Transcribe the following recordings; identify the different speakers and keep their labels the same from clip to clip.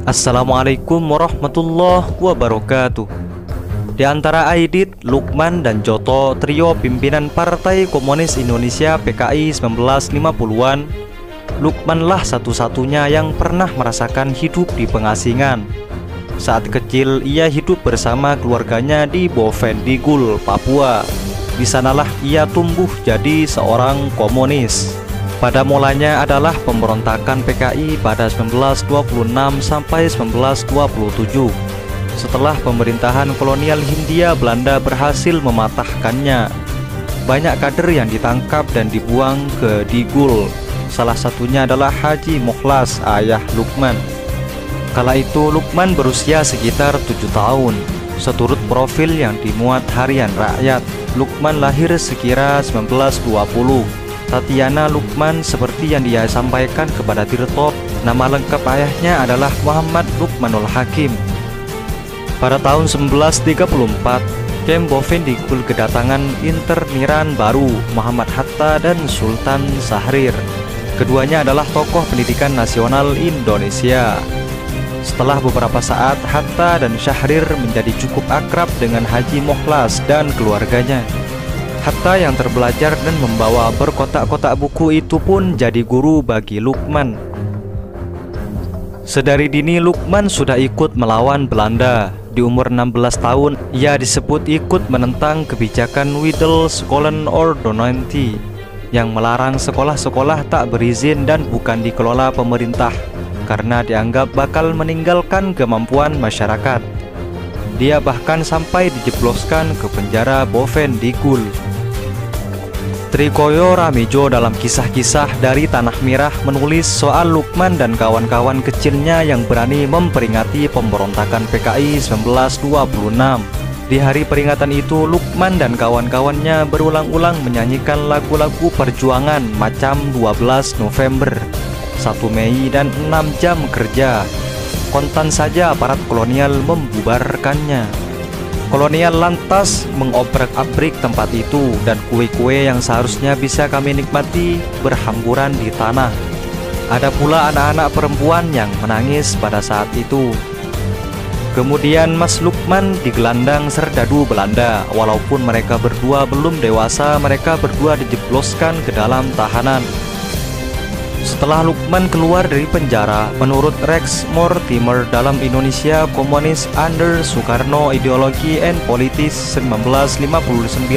Speaker 1: Assalamualaikum warahmatullahi wabarakatuh. Di antara Aidit, Lukman, dan Joto, trio pimpinan Partai Komunis Indonesia PKI 1950-an, Lukmanlah satu-satunya yang pernah merasakan hidup di pengasingan. Saat kecil, ia hidup bersama keluarganya di Bovendigul, Papua. Di sanalah ia tumbuh jadi seorang komunis. Pada mulanya adalah pemberontakan PKI pada 1926 sampai 1927. Setelah pemerintahan kolonial Hindia Belanda berhasil mematahkannya, banyak kader yang ditangkap dan dibuang ke Digul. Salah satunya adalah Haji Mokhlas, ayah Lukman. Kala itu Lukman berusia sekitar 7 tahun. Seturut profil yang dimuat Harian Rakyat, Lukman lahir sekira 1920. Tatiana Lukman, seperti yang dia sampaikan kepada Tirto, nama lengkap ayahnya adalah Muhammad Lukmanul Hakim. Pada tahun 1934, Kem Bovendigul kedatangan interniran baru, Muhammad Hatta dan Sultan Syahrir. Keduanya adalah tokoh pendidikan nasional Indonesia. Setelah beberapa saat, Hatta dan Syahrir menjadi cukup akrab dengan Haji Mokhlas dan keluarganya. Hatta yang terbelajar dan membawa berkotak-kotak buku itu pun jadi guru bagi Lukman. Sedari dini Lukman sudah ikut melawan Belanda. Di umur 16 tahun, ia disebut ikut menentang kebijakan Witwatersrand-Ordonnantie yang melarang sekolah-sekolah tak berizin dan bukan dikelola pemerintah karena dianggap bakal meninggalkan kemampuan masyarakat. Dia bahkan sampai dijebloskan ke penjara Bovendigul. Trikoyo Ramijo dalam kisah-kisah dari Tanah Merah menulis soal Lukman dan kawan-kawan kecilnya yang berani memperingati pemberontakan PKI 1926. Di hari peringatan itu, Lukman dan kawan-kawannya berulang-ulang menyanyikan lagu-lagu perjuangan macam 12 November, 1 Mei, dan 6 jam kerja. Kontan saja aparat kolonial membubarkannya. Kolonial lantas mengobrak-abrik tempat itu dan kue-kue yang seharusnya bisa kami nikmati berhamburan di tanah. Ada pula anak-anak perempuan yang menangis pada saat itu. Kemudian Mas Lukman digelandang serdadu Belanda. Walaupun mereka berdua belum dewasa, mereka berdua dijebloskan ke dalam tahanan. Setelah Lukman keluar dari penjara, menurut Rex Mortimer dalam Indonesia Komunis Under Soekarno Ideologi and Politics 1959,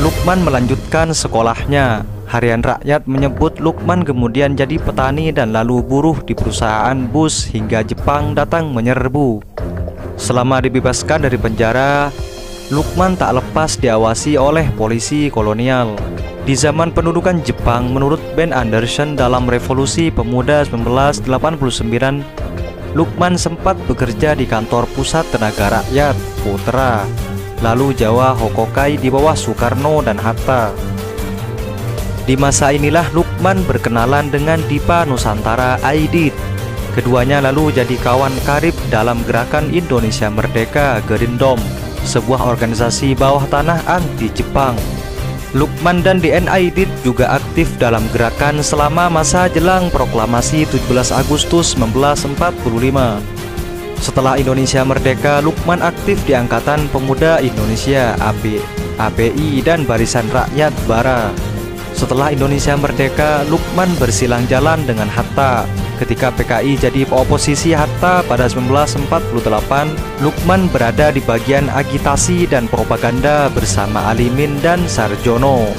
Speaker 1: Lukman melanjutkan sekolahnya. Harian Rakyat menyebut Lukman kemudian jadi petani dan lalu buruh di perusahaan bus hingga Jepang datang menyerbu. Selama dibebaskan dari penjara, Lukman tak lepas diawasi oleh polisi kolonial. Di zaman pendudukan Jepang, menurut Ben Anderson dalam Revolusi Pemuda 1989, Lukman sempat bekerja di kantor Pusat Tenaga Rakyat, Putra, lalu Jawa Hokokai di bawah Soekarno dan Hatta. Di masa inilah Lukman berkenalan dengan Dipa Nusantara Aidit. Keduanya lalu jadi kawan karib dalam Gerakan Indonesia Merdeka Gerindom, sebuah organisasi bawah tanah anti Jepang. Lukman dan DN Aidit juga aktif dalam gerakan selama masa jelang proklamasi 17 Agustus 1945. Setelah Indonesia merdeka, Lukman aktif di Angkatan Pemuda Indonesia API dan Barisan Rakyat Bara. Setelah Indonesia merdeka, Lukman bersilang jalan dengan Hatta. Ketika PKI jadi oposisi Hatta pada 1948, Lukman berada di bagian agitasi dan propaganda bersama Alimin dan Sarjono.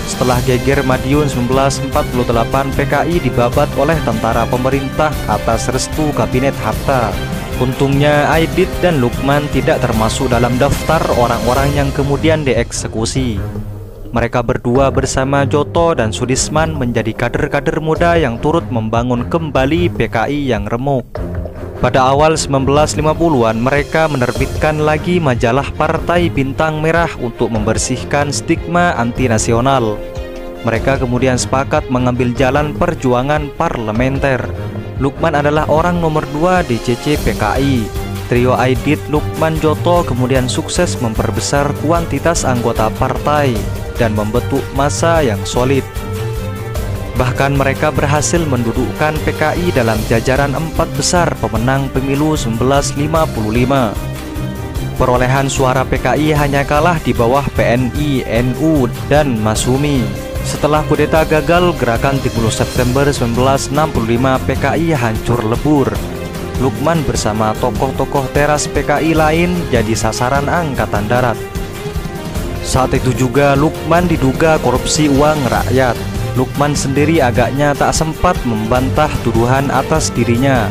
Speaker 1: Setelah geger Madiun 1948, PKI dibabat oleh tentara pemerintah atas restu kabinet Hatta. Untungnya Aidit dan Lukman tidak termasuk dalam daftar orang-orang yang kemudian dieksekusi. Mereka berdua bersama Joto dan Sudisman menjadi kader-kader muda yang turut membangun kembali PKI yang remuk. Pada awal 1950-an, mereka menerbitkan lagi majalah Partai Bintang Merah untuk membersihkan stigma anti-nasional. Mereka kemudian sepakat mengambil jalan perjuangan parlementer. Lukman adalah orang nomor 2 di CC PKI. Trio Aidit, Lukman, Joto kemudian sukses memperbesar kuantitas anggota partai dan membentuk massa yang solid. Bahkan mereka berhasil mendudukkan PKI dalam jajaran 4 besar pemenang pemilu 1955. Perolehan suara PKI hanya kalah di bawah PNI, NU, dan Masumi. Setelah kudeta gagal, gerakan 30 September 1965 PKI hancur lebur. Lukman bersama tokoh-tokoh teras PKI lain jadi sasaran Angkatan Darat. Saat itu juga Lukman diduga korupsi uang rakyat. Lukman sendiri agaknya tak sempat membantah tuduhan atas dirinya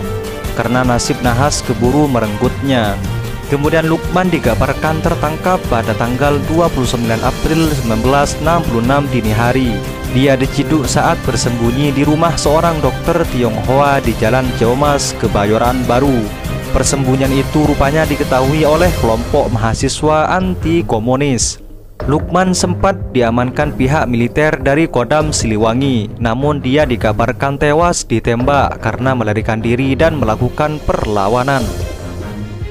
Speaker 1: karena nasib nahas keburu merenggutnya. Kemudian Lukman dikabarkan tertangkap pada tanggal 29 April 1966 dini hari. Dia diciduk saat bersembunyi di rumah seorang dokter Tionghoa di Jalan Ciamas, Kebayoran Baru. Persembunyian itu rupanya diketahui oleh kelompok mahasiswa anti komunis. Lukman sempat diamankan pihak militer dari Kodam Siliwangi, namun dia dikabarkan tewas ditembak karena melarikan diri dan melakukan perlawanan.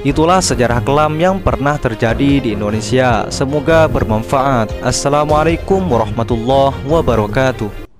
Speaker 1: Itulah sejarah kelam yang pernah terjadi di Indonesia. Semoga bermanfaat. Assalamualaikum warahmatullahi wabarakatuh.